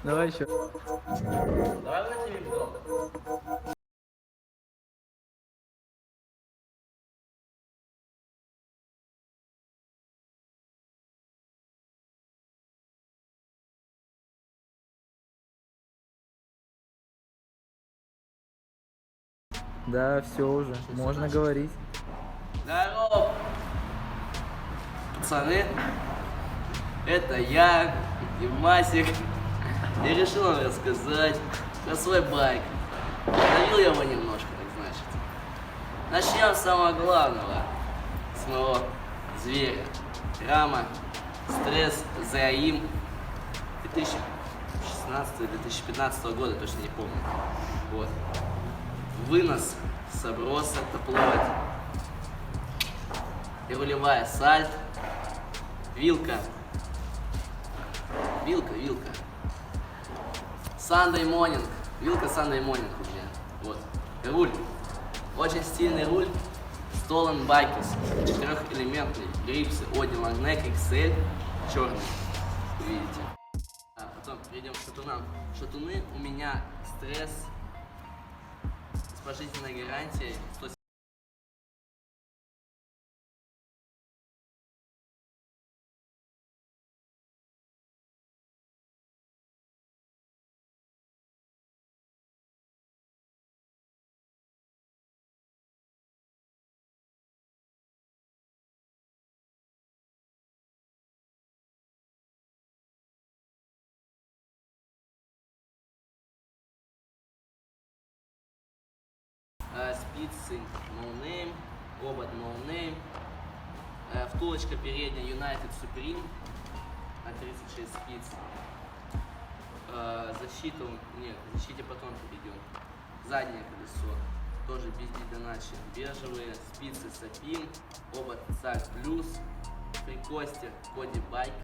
Давай еще. Давай на тебе бегом. Да, все уже. Можно говорить. Здорово, пацаны. Это я, Димасик. Я решил вам рассказать про свой байк. Ловил я его немножко, так значит. Начнем с самого главного. С моего зверя. Рама Стресс Заим 2016-2015 года, точно не помню. Вот. Вынос с оброса топловать. И рулевая сальт. Вилка. Вилка. Sunday Morning. Вилка Sunday Morning у меня. Вот. Руль. Очень стильный руль. Stolen Bikes. 4-элементный. Грипсы. Оди Лангнек XL. Черный. Видите. А потом перейдем к шатунам. Шатуны у меня Стресс с пожизненной гарантией. 170. Спицы No Name, обод No Name, втулочка передняя United Supreme на 36 спиц, защита, нет, к защите потом перейдем, заднее колесо, тоже без Дидоначи, бежевые, спицы Sapin, обод Salt Plus, прикостер Body Bike.